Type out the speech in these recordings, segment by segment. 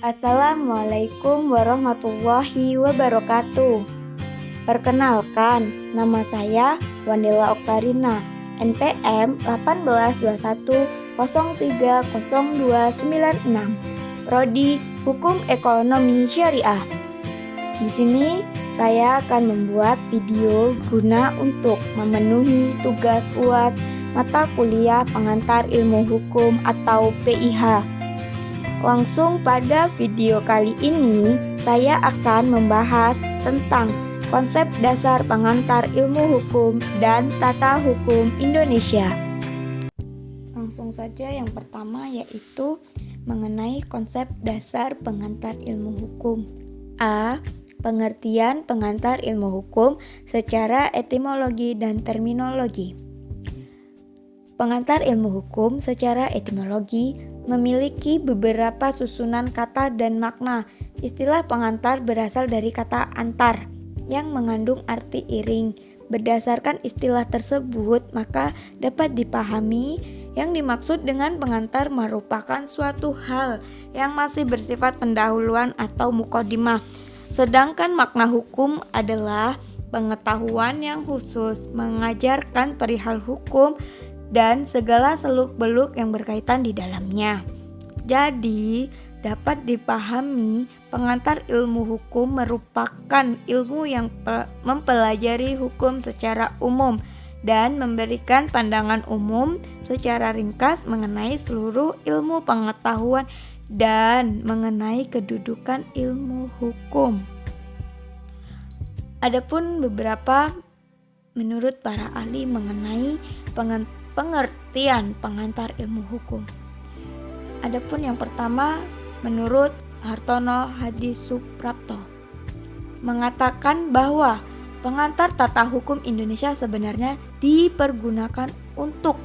Assalamualaikum warahmatullahi wabarakatuh. Perkenalkan, nama saya Wandela Oktarina, NPM 1821030296, Prodi Hukum Ekonomi Syariah. Di sini saya akan membuat video guna untuk memenuhi tugas UAS mata kuliah pengantar ilmu hukum atau PIH. Langsung pada video kali ini, saya akan membahas tentang konsep dasar pengantar ilmu hukum dan tata hukum Indonesia. Langsung saja yang pertama yaitu mengenai konsep dasar pengantar ilmu hukum. A. Pengertian pengantar ilmu hukum secara etimologi dan terminologi. Pengantar ilmu hukum secara etimologi memiliki beberapa susunan kata dan makna. Istilah pengantar berasal dari kata antar yang mengandung arti iring. Berdasarkan istilah tersebut, maka dapat dipahami yang dimaksud dengan pengantar merupakan suatu hal yang masih bersifat pendahuluan atau muqaddimah. Sedangkan makna hukum adalah pengetahuan yang khusus mengajarkan perihal hukum dan segala seluk-beluk yang berkaitan di dalamnya. Jadi, dapat dipahami pengantar ilmu hukum merupakan ilmu yang mempelajari hukum secara umum dan memberikan pandangan umum secara ringkas mengenai seluruh ilmu pengetahuan dan mengenai kedudukan ilmu hukum. Adapun beberapa menurut para ahli mengenai pengertian pengantar ilmu hukum. Adapun yang pertama, menurut Hartono Hadi Suprapto, mengatakan bahwa pengantar tata hukum Indonesia sebenarnya dipergunakan untuk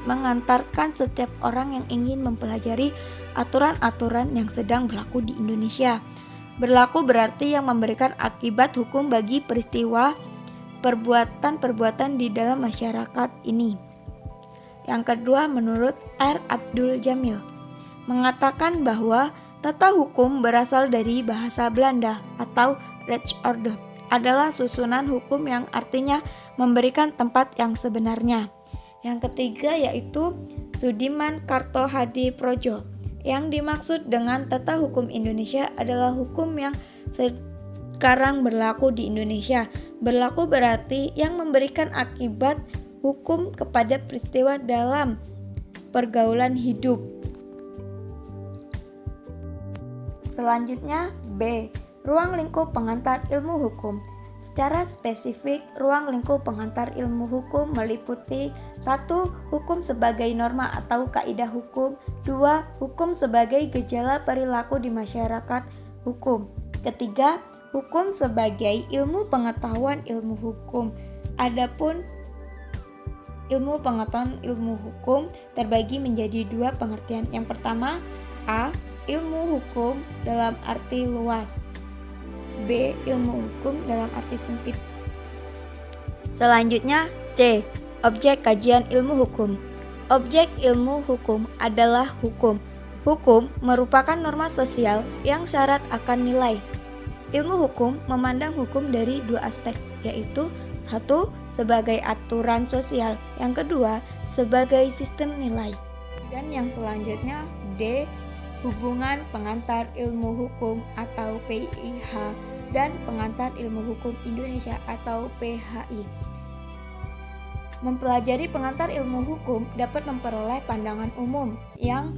mengantarkan setiap orang yang ingin mempelajari aturan-aturan yang sedang berlaku di Indonesia. Berlaku berarti yang memberikan akibat hukum bagi peristiwa perbuatan-perbuatan di dalam masyarakat ini. Yang kedua, menurut R. Abdul Jamil, mengatakan bahwa tata hukum berasal dari bahasa Belanda atau rechtsorde, adalah susunan hukum yang artinya memberikan tempat yang sebenarnya. Yang ketiga yaitu Sudiman Kartohadi Projo, yang dimaksud dengan tata hukum Indonesia adalah hukum yang sekarang berlaku di Indonesia. Berlaku berarti yang memberikan akibat hukum kepada peristiwa dalam pergaulan hidup. Selanjutnya B. Ruang lingkup pengantar ilmu hukum. Secara spesifik, ruang lingkup pengantar ilmu hukum meliputi 1. Hukum sebagai norma atau kaidah hukum. 2. Hukum sebagai gejala perilaku di masyarakat hukum. Ketiga, hukum sebagai ilmu pengetahuan ilmu hukum. Adapun ilmu pengetahuan ilmu hukum terbagi menjadi 2 pengertian. Yang pertama, A. Ilmu hukum dalam arti luas. B. Ilmu hukum dalam arti sempit. Selanjutnya C. Objek kajian ilmu hukum. Objek ilmu hukum adalah hukum. Hukum merupakan norma sosial yang syarat akan nilai. Ilmu hukum memandang hukum dari 2 aspek, yaitu 1. Sebagai aturan sosial, yang kedua sebagai sistem nilai. Dan yang selanjutnya D. Hubungan pengantar ilmu hukum atau PIH dan pengantar ilmu hukum Indonesia atau PHI. Mempelajari pengantar ilmu hukum dapat memperoleh pandangan umum yang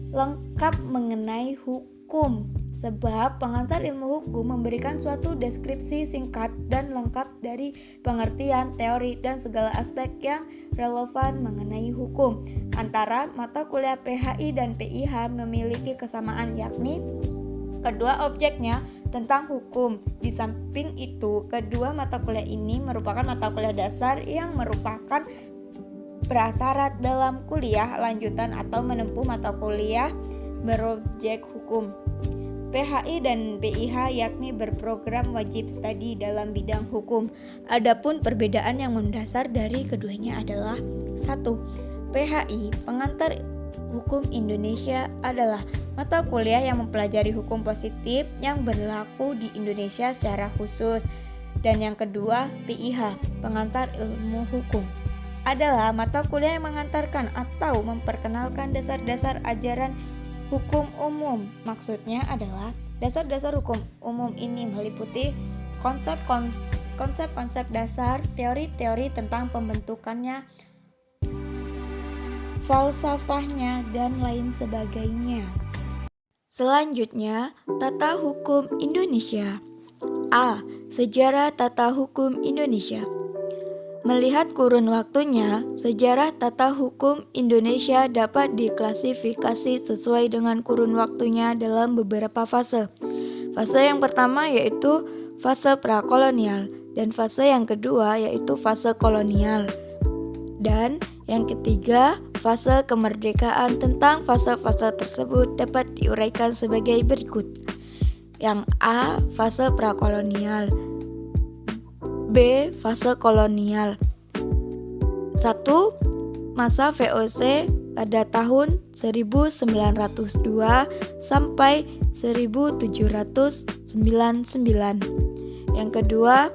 lengkap mengenai hukum, sebab pengantar ilmu hukum memberikan suatu deskripsi singkat dan lengkap dari pengertian, teori, dan segala aspek yang relevan mengenai hukum. Antara mata kuliah PHI dan PIH memiliki kesamaan, yakni kedua objeknya tentang hukum. Di samping itu, kedua mata kuliah ini merupakan mata kuliah dasar yang merupakan prasyarat dalam kuliah lanjutan atau menempuh mata kuliah berobjek hukum. PHI dan PIH yakni berprogram wajib studi dalam bidang hukum. Adapun perbedaan yang mendasar dari keduanya adalah 1. PHI pengantar Hukum Indonesia adalah mata kuliah yang mempelajari hukum positif yang berlaku di Indonesia secara khusus. Dan yang kedua, PIH, pengantar ilmu hukum, adalah mata kuliah yang mengantarkan atau memperkenalkan dasar-dasar ajaran hukum umum. Maksudnya adalah dasar-dasar hukum umum ini meliputi konsep-konsep dasar, teori-teori tentang pembentukannya, falsafahnya, dan lain sebagainya. Selanjutnya, tata hukum Indonesia. A. Sejarah tata hukum Indonesia. Melihat kurun waktunya, sejarah tata hukum Indonesia dapat diklasifikasi sesuai dengan kurun waktunya dalam beberapa fase. Fase yang pertama yaitu fase prakolonial, dan fase yang kedua yaitu fase kolonial. Dan yang ketiga, fase kemerdekaan. Tentang fase-fase tersebut dapat diuraikan sebagai berikut. Yang A, fase prakolonial. B, fase kolonial. 1. Masa VOC pada tahun 1902 sampai 1799. Yang kedua,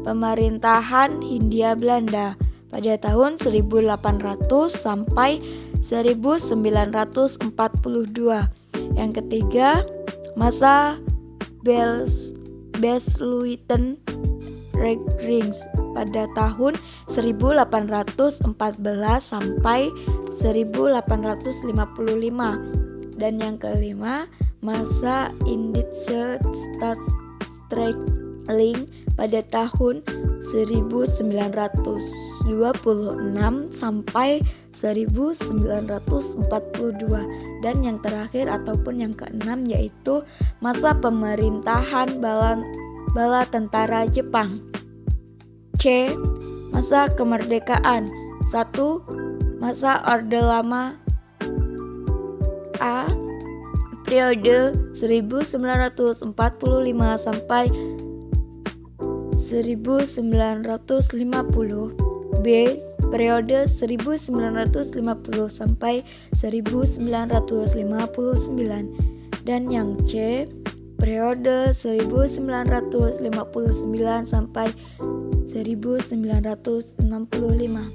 pemerintahan Hindia Belanda pada tahun 1800 sampai 1942. Yang ketiga, masa Bersluiten Regerings pada tahun 1814 sampai 1855. Dan yang kelima, masa Indische Staatsstreiteling pada tahun 1926 sampai 1942. Dan yang terakhir ataupun yang keenam yaitu masa pemerintahan bala tentara Jepang. C. Masa kemerdekaan. 1. Masa Orde Lama. A. Periode 1945 sampai 1950. B. Periode 1950 sampai 1959. Dan yang C. Periode 1959 sampai 1965.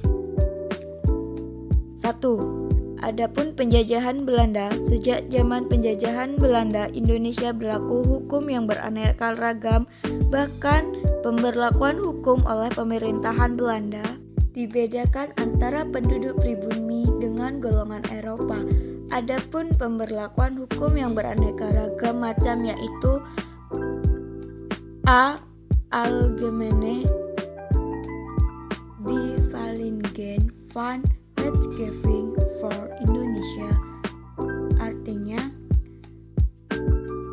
1. Adapun penjajahan Belanda. Sejak zaman penjajahan Belanda, Indonesia berlaku hukum yang beraneka ragam. Bahkan pemberlakuan hukum oleh pemerintahan Belanda dibedakan antara penduduk pribumi dengan golongan Eropa. Adapun pemberlakuan hukum yang beraneka ragam macam yaitu A. Algemene Bevingingen van Wetgeving for Indonesia, artinya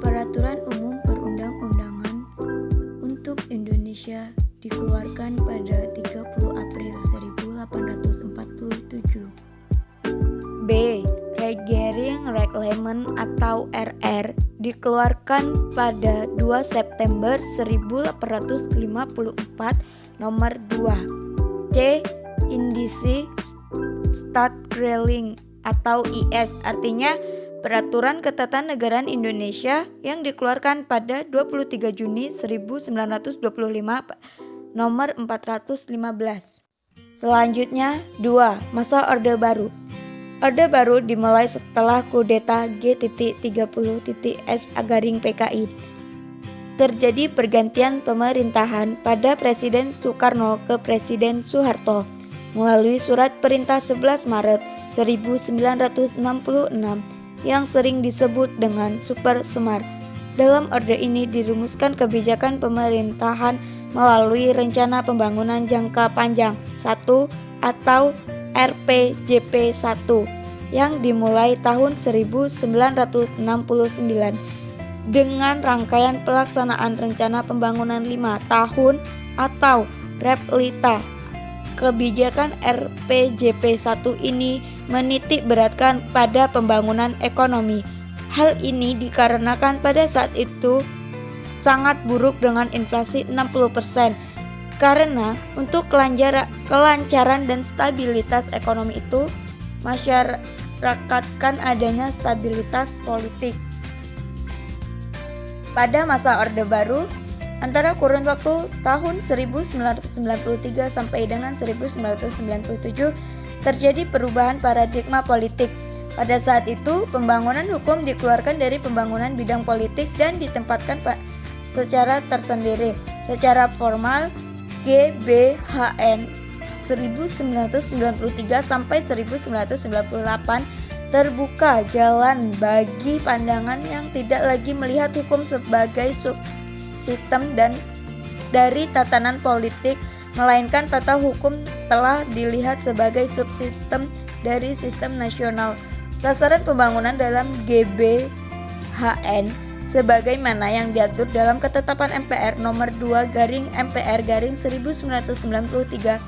peraturan umum perundang-undangan untuk Indonesia dikeluarkan pada 30 April 1847. B. Regering atau RR dikeluarkan pada 2 September 1854 nomor 2. C. Indische Staatsregeling atau IS, artinya Peraturan Ketatanegaraan Indonesia yang dikeluarkan pada 23 Juni 1925 nomor 415. Selanjutnya 2. Masa Orde Baru. Orde Baru dimulai setelah kudeta G.30.S/PKI. Terjadi pergantian pemerintahan pada Presiden Soekarno ke Presiden Soeharto melalui surat perintah 11 Maret 1966 yang sering disebut dengan Super Semar. Dalam orde ini dirumuskan kebijakan pemerintahan melalui Rencana Pembangunan Jangka Panjang 1 atau RPJP 1 yang dimulai tahun 1969 dengan rangkaian pelaksanaan Rencana Pembangunan 5 tahun atau REPLITA. Kebijakan RPJP 1 ini menitik beratkan pada pembangunan ekonomi. Hal ini dikarenakan pada saat itu sangat buruk dengan inflasi 60%. Karena untuk kelancaran dan stabilitas ekonomi itu, memasyarakatkan adanya stabilitas politik. Pada masa Orde Baru, antara kurun waktu tahun 1993 sampai dengan 1997 terjadi perubahan paradigma politik. Pada saat itu, pembangunan hukum dikeluarkan dari pembangunan bidang politik dan ditempatkan secara tersendiri. Secara formal, GBHN 1993 sampai 1998 terbuka jalan bagi pandangan yang tidak lagi melihat hukum sebagai subsistem dan dari tatanan politik, melainkan tata hukum telah dilihat sebagai subsistem dari sistem nasional. Sasaran pembangunan dalam GBHN sebagaimana yang diatur dalam Ketetapan MPR nomor 2/MPR/1993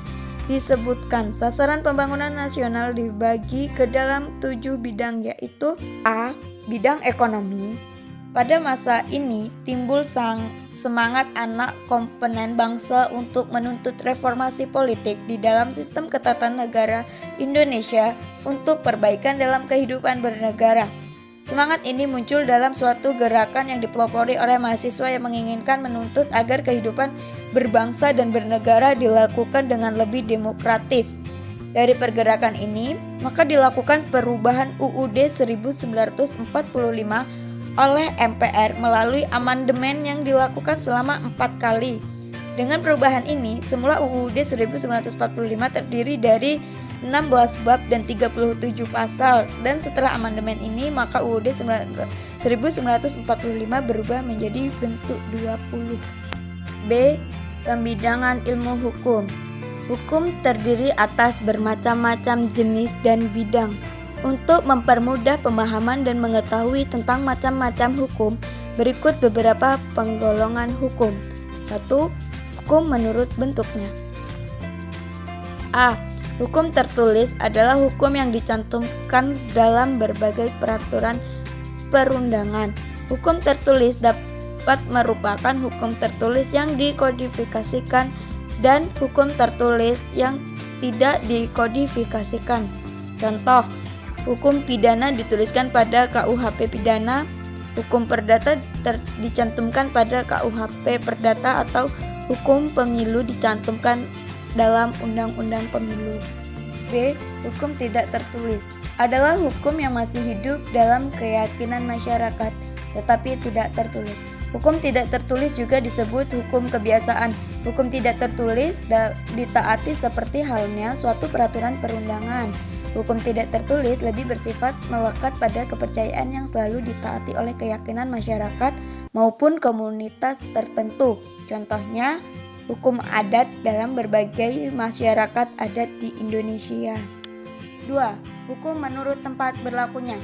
disebutkan sesaran pembangunan nasional dibagi ke dalam 7 bidang, yaitu A. Bidang ekonomi. Pada masa ini timbul semangat anak komponen bangsa untuk menuntut reformasi politik di dalam sistem ketatanegaraan Indonesia untuk perbaikan dalam kehidupan bernegara. Semangat ini muncul dalam suatu gerakan yang dipelopori oleh mahasiswa yang menginginkan menuntut agar kehidupan berbangsa dan bernegara dilakukan dengan lebih demokratis. Dari pergerakan ini, maka dilakukan perubahan UUD 1945 oleh MPR melalui amandemen yang dilakukan selama 4 kali. Dengan perubahan ini, semula UUD 1945 terdiri dari 16 bab dan 37 pasal, dan setelah amandemen ini maka UUD 1945 berubah menjadi bentuk 20. B. Pembidangan ilmu hukum. Hukum terdiri atas bermacam-macam jenis dan bidang. Untuk mempermudah pemahaman dan mengetahui tentang macam-macam hukum, berikut beberapa penggolongan hukum. 1. Hukum menurut bentuknya. A. Hukum tertulis adalah hukum yang dicantumkan dalam berbagai peraturan perundangan. Hukum tertulis dapat merupakan hukum tertulis yang dikodifikasikan dan hukum tertulis yang tidak dikodifikasikan. Contoh, hukum pidana dituliskan pada KUHP pidana, hukum perdata dicantumkan pada KUHP perdata, atau hukum pemilu dicantumkan dalam Undang-Undang Pemilu. B. Hukum tidak tertulis adalah hukum yang masih hidup dalam keyakinan masyarakat tetapi tidak tertulis. Hukum tidak tertulis juga disebut hukum kebiasaan. Hukum tidak tertulis ditaati seperti halnya suatu peraturan perundangan. Hukum tidak tertulis lebih bersifat melekat pada kepercayaan yang selalu ditaati oleh keyakinan masyarakat maupun komunitas tertentu. Contohnya, hukum adat dalam berbagai masyarakat adat di Indonesia. 2. Hukum menurut tempat berlakunya.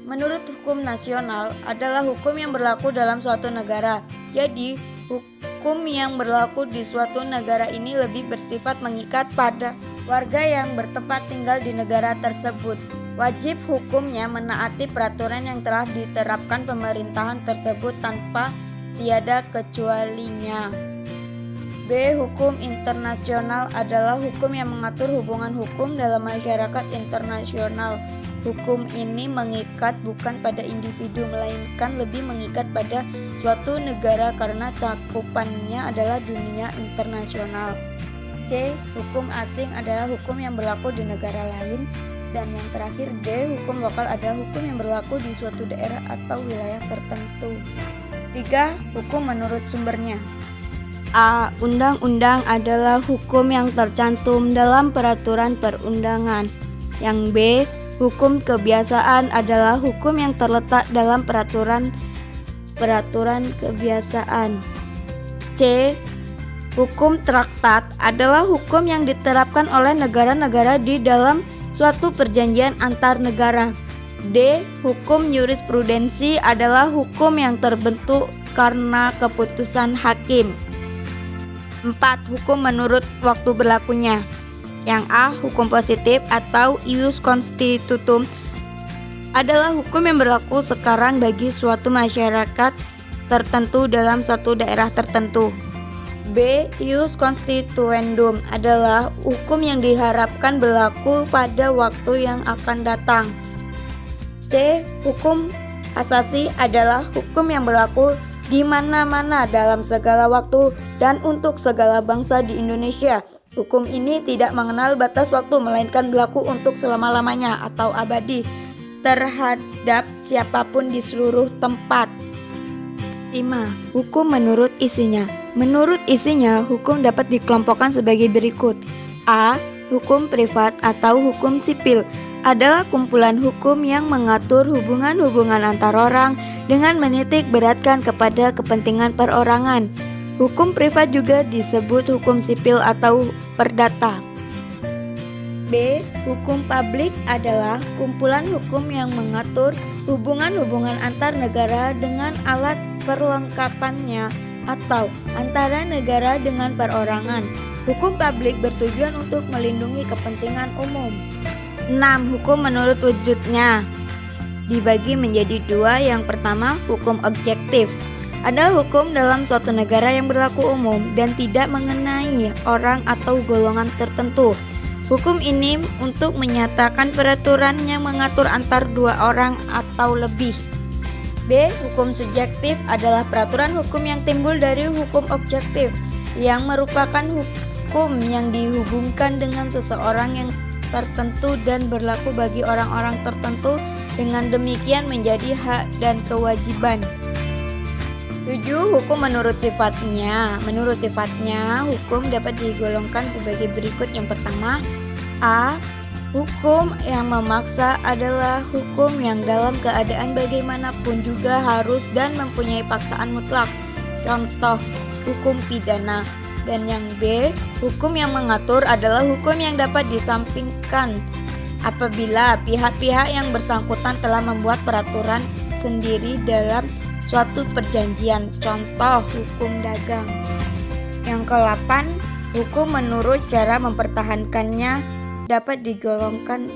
Menurut hukum nasional adalah hukum yang berlaku dalam suatu negara. Jadi, hukum yang berlaku di suatu negara ini lebih bersifat mengikat pada warga yang bertempat tinggal di negara tersebut. Wajib hukumnya menaati peraturan yang telah diterapkan pemerintahan tersebut tanpa tiada kecualinya. B. Hukum internasional adalah hukum yang mengatur hubungan hukum dalam masyarakat internasional. Hukum ini mengikat bukan pada individu, melainkan lebih mengikat pada suatu negara karena cakupannya adalah dunia internasional. C. Hukum asing adalah hukum yang berlaku di negara lain. Dan yang terakhir D. Hukum lokal adalah hukum yang berlaku di suatu daerah atau wilayah tertentu. 3. Hukum menurut sumbernya. A. Undang-undang adalah hukum yang tercantum dalam peraturan perundangan. Yang B. Hukum kebiasaan adalah hukum yang terletak dalam peraturan kebiasaan. C. Hukum traktat adalah hukum yang diterapkan oleh negara-negara di dalam suatu perjanjian antar negara. D. Hukum jurisprudensi adalah hukum yang terbentuk karena keputusan hakim. 4. Hukum menurut waktu berlakunya. Yang A. Hukum positif atau ius constitutum adalah hukum yang berlaku sekarang bagi suatu masyarakat tertentu dalam suatu daerah tertentu. B. Ius constituendum adalah hukum yang diharapkan berlaku pada waktu yang akan datang. C. Hukum asasi adalah hukum yang berlaku di mana-mana dalam segala waktu dan untuk segala bangsa di Indonesia. Hukum ini tidak mengenal batas waktu melainkan berlaku untuk selama-lamanya atau abadi terhadap siapapun di seluruh tempat. 5. Hukum menurut isinya. Menurut isinya, hukum dapat dikelompokkan sebagai berikut. A. Hukum privat atau hukum sipil adalah kumpulan hukum yang mengatur hubungan-hubungan antar orang dengan menitik beratkan kepada kepentingan perorangan. Hukum privat juga disebut hukum sipil atau perdata. B. Hukum publik adalah kumpulan hukum yang mengatur hubungan-hubungan antar negara dengan alat perlengkapannya atau antara negara dengan perorangan. Hukum publik bertujuan untuk melindungi kepentingan umum. 6. Hukum menurut wujudnya dibagi menjadi dua. Yang pertama, hukum objektif. Ada hukum dalam suatu negara yang berlaku umum dan tidak mengenai orang atau golongan tertentu. Hukum ini untuk menyatakan peraturan yang mengatur antar dua orang atau lebih. B. Hukum subjektif adalah peraturan hukum yang timbul dari hukum objektif yang merupakan hukum yang dihubungkan dengan seseorang yang tertentu dan berlaku bagi orang-orang tertentu, dengan demikian menjadi hak dan kewajiban. 7. Hukum menurut sifatnya. Menurut sifatnya, hukum dapat digolongkan sebagai berikut. Yang pertama, A. Hukum yang memaksa adalah hukum yang dalam keadaan bagaimanapun juga harus dan mempunyai paksaan mutlak. Contoh, hukum pidana. Dan yang B, hukum yang mengatur adalah hukum yang dapat disampingkan apabila pihak-pihak yang bersangkutan telah membuat peraturan sendiri dalam suatu perjanjian. Contoh, hukum dagang. Yang ke-8, hukum menurut cara mempertahankannya dapat digolongkan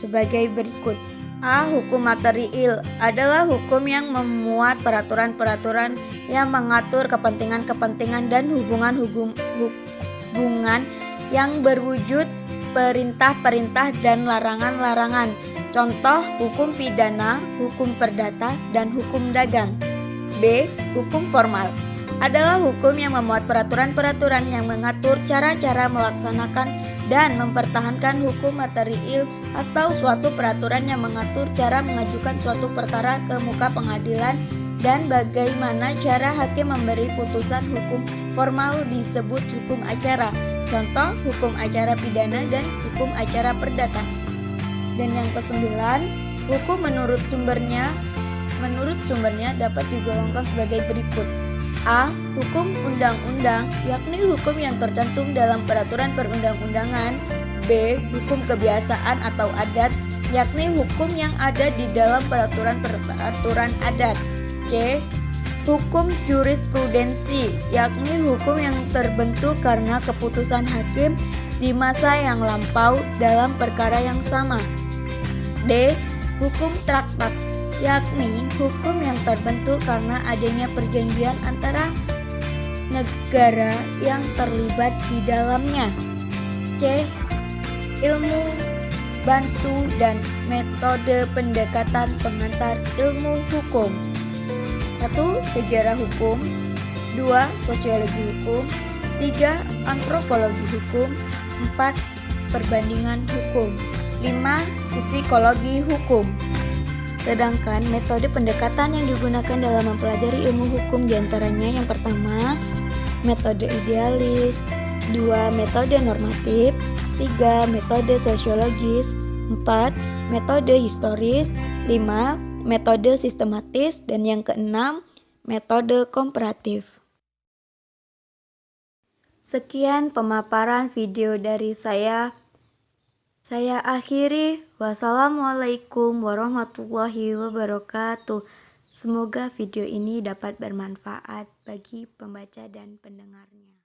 sebagai berikut. A. Hukum material adalah hukum yang memuat peraturan-peraturan yang mengatur kepentingan-kepentingan dan hubungan-hubungan yang berwujud perintah-perintah dan larangan-larangan. Contoh, hukum pidana, hukum perdata, dan hukum dagang. B. Hukum formal adalah hukum yang memuat peraturan-peraturan yang mengatur cara-cara melaksanakan dan mempertahankan hukum material atau suatu peraturan yang mengatur cara mengajukan suatu perkara ke muka pengadilan dan bagaimana cara hakim memberi putusan. Hukum formal disebut hukum acara. Contoh, hukum acara pidana dan hukum acara perdata. Dan yang ke-9, hukum menurut sumbernya. Menurut sumbernya dapat digolongkan sebagai berikut. A. Hukum undang-undang, yakni hukum yang tercantum dalam peraturan perundang-undangan. B. Hukum kebiasaan atau adat, yakni hukum yang ada di dalam peraturan-peraturan adat. C. Hukum jurisprudensi, yakni hukum yang terbentuk karena keputusan hakim di masa yang lampau dalam perkara yang sama. D. Hukum traktat, yakni hukum yang terbentuk karena adanya perjanjian antara negara yang terlibat di dalamnya. C. Ilmu bantu dan metode pendekatan pengantar ilmu hukum. 1. Sejarah hukum. 2. Sosiologi hukum. 3. Antropologi hukum. 4. Perbandingan hukum. 5. Psikologi hukum. Sedangkan metode pendekatan yang digunakan dalam mempelajari ilmu hukum diantaranya yang pertama, metode idealis, 2. Metode normatif, 3. Metode sosiologis, 4. Metode historis, 5. Metode sistematis, dan yang keenam, metode komparatif. Sekian pemaparan video dari saya. Saya akhiri. Wassalamualaikum warahmatullahi wabarakatuh. Semoga video ini dapat bermanfaat bagi pembaca dan pendengarnya.